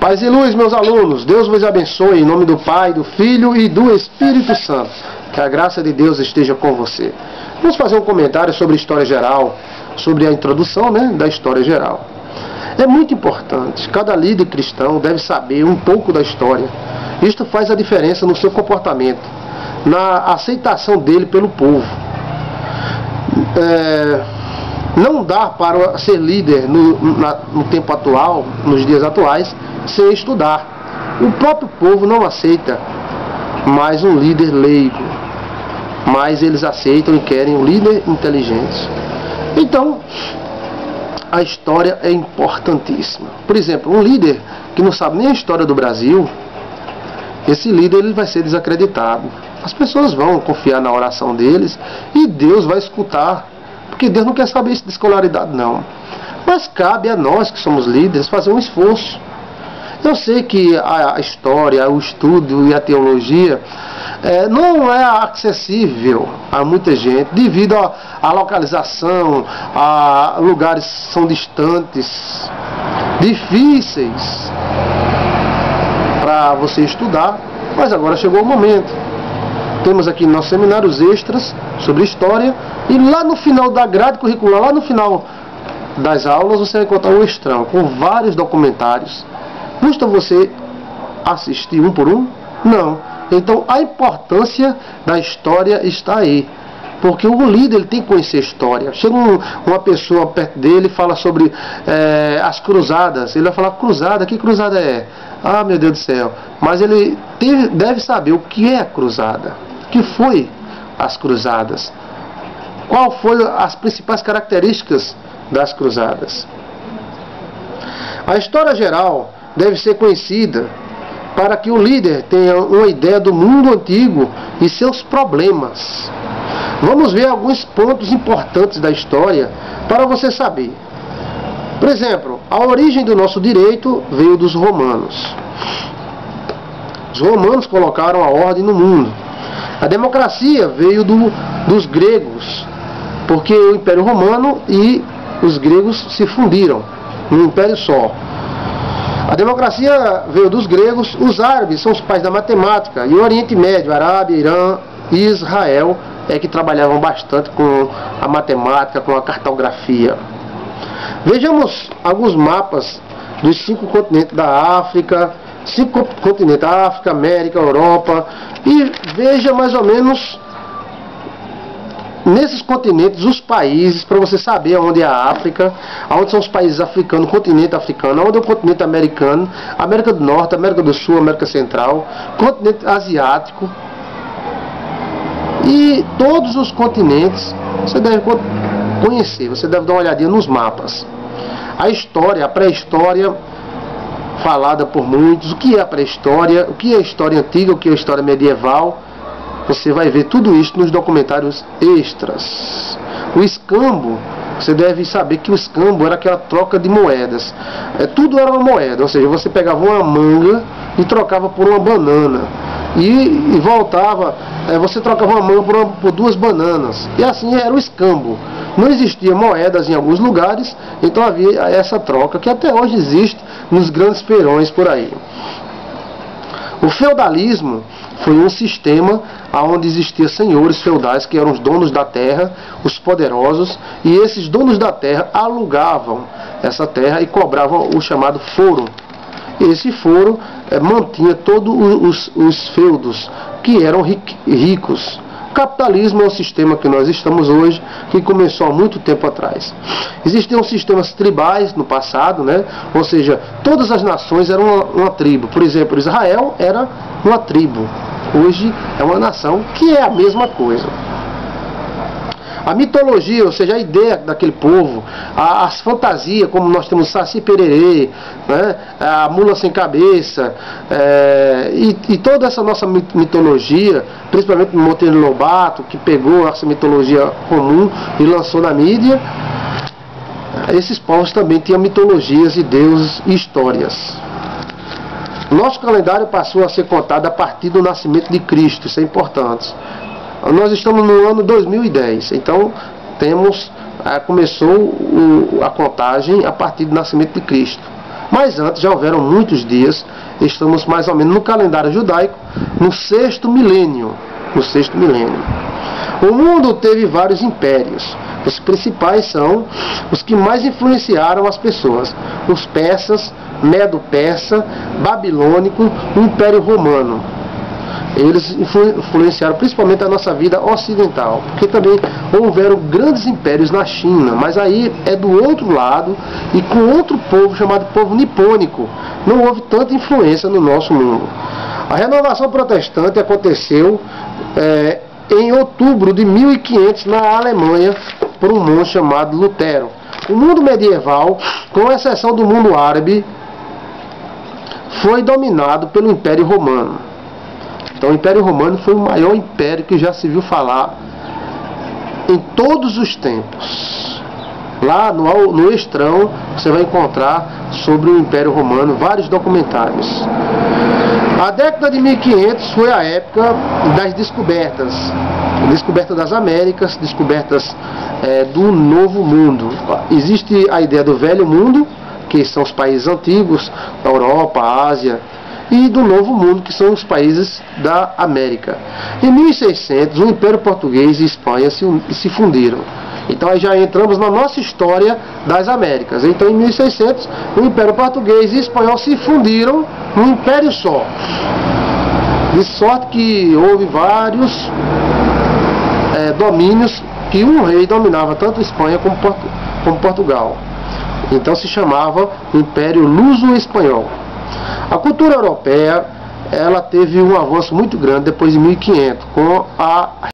Paz e luz, meus alunos. Deus vos abençoe em nome do Pai, do Filho e do Espírito Santo. Que a graça de Deus esteja com você. Vamos fazer um comentário sobre a história geral, sobre a introdução, da história geral. É muito importante. Cada líder cristão deve saber um pouco da história. Isto faz a diferença no seu comportamento, na aceitação dele pelo povo. Não dá para ser líder no tempo atual, nos dias atuais, sem estudar. O próprio povo não aceita mais um líder leigo, mas eles aceitam e querem um líder inteligente. Então, a história é importantíssima. Por exemplo, um líder que não sabe nem a história do Brasil, esse líder ele vai ser desacreditado. As pessoas vão confiar na oração deles e Deus vai escutar, porque Deus não quer saber isso de escolaridade, não. Mas cabe a nós que somos líderes fazer um esforço. Eu sei que a história, o estudo e a teologia não é acessível a muita gente devido à localização, a lugares que são distantes, difíceis para você estudar, mas agora chegou o momento. Temos aqui nossos seminários extras sobre história e lá no final da grade curricular, lá no final das aulas, você vai encontrar um extrão com vários documentários. Custa você assistir um por um? Não. Então a importância da história está aí. Porque o líder ele tem que conhecer a história. Chega uma pessoa perto dele e fala sobre as cruzadas. Ele vai falar, cruzada? Que cruzada é? Ah, meu Deus do céu. Mas ele deve saber o que é a cruzada. O que foi as cruzadas? Qual foram as principais características das cruzadas? A história geral deve ser conhecida para que o líder tenha uma ideia do mundo antigo e seus problemas. Vamos ver alguns pontos importantes da história para você saber. Por exemplo, a origem do nosso direito veio dos romanos. Os romanos colocaram a ordem no mundo. A democracia veio dos gregos, porque o Império Romano e os gregos se fundiram num império só. A democracia veio dos gregos, os árabes são os pais da matemática, e o Oriente Médio, Arábia, Irã e Israel é que trabalhavam bastante com a matemática, com a cartografia. Vejamos alguns mapas dos 5 continentes da África, América, Europa, e veja mais ou menos nesses continentes os países, para você saber onde é a África, onde são os países africanos, o continente africano, onde é o continente americano, América do Norte, América do Sul, América Central, continente asiático. E todos os continentes você deve conhecer, você deve dar uma olhadinha nos mapas. A história, a pré-história, falada por muitos, o que é a pré-história, o que é a história antiga, o que é a história medieval. Você vai ver tudo isso nos documentários extras. O escambo, você deve saber que o escambo era aquela troca de moedas. Tudo era uma moeda, ou seja, você pegava uma manga e trocava por uma banana. E voltava, você trocava uma manga por 2 bananas. E assim era o escambo. Não existia moedas em alguns lugares, então havia essa troca que até hoje existe nos grandes feirões por aí. O feudalismo foi um sistema onde existiam senhores feudais que eram os donos da terra, os poderosos, e esses donos da terra alugavam essa terra e cobravam o chamado foro. Esse foro mantinha todos os feudos que eram ricos. O capitalismo é um sistema que nós estamos hoje, que começou há muito tempo atrás. Existiam sistemas tribais no passado, ou seja, todas as nações eram uma tribo. Por exemplo, Israel era uma tribo. Hoje é uma nação que é a mesma coisa. A mitologia, ou seja, a ideia daquele povo, as fantasias, como nós temos Saci Pererê, a mula sem cabeça, e toda essa nossa mitologia, principalmente Monteiro Lobato, que pegou essa mitologia comum e lançou na mídia. Esses povos também tinham mitologias e deuses e histórias. Nosso calendário passou a ser contado a partir do nascimento de Cristo, isso é importante. Nós estamos no ano 2010, então começou a contagem a partir do nascimento de Cristo. Mas antes já houveram muitos dias, estamos mais ou menos no calendário judaico, no sexto milênio. O mundo teve vários impérios. Os principais são os que mais influenciaram as pessoas: os persas, Medo-Persa, Babilônico, o Império Romano. Eles influenciaram principalmente a nossa vida ocidental, porque também houveram grandes impérios na China, mas aí é do outro lado e com outro povo chamado povo nipônico. Não houve tanta influência no nosso mundo. A renovação protestante aconteceu em outubro de 1500 na Alemanha por um monge chamado Lutero. O mundo medieval, com exceção do mundo árabe, foi dominado pelo Império Romano. Então o Império Romano foi o maior império que já se viu falar em todos os tempos. Lá no Estrão você vai encontrar sobre o Império Romano vários documentários. A década de 1500 foi a época das descobertas. Descoberta das Américas, descobertas do Novo Mundo. Existe a ideia do Velho Mundo, que são os países antigos, da Europa, Ásia, e do Novo Mundo, que são os países da América. Em 1600, o Império Português e Espanha se fundiram. Então aí já entramos na nossa história das Américas. Então em 1600, o Império Português e Espanhol se fundiram num império só. De sorte que houve vários domínios, que um rei dominava tanto Espanha como Portugal. Então se chamava Império Luso-Espanhol. A cultura europeia, ela teve um avanço muito grande depois de 1500, com a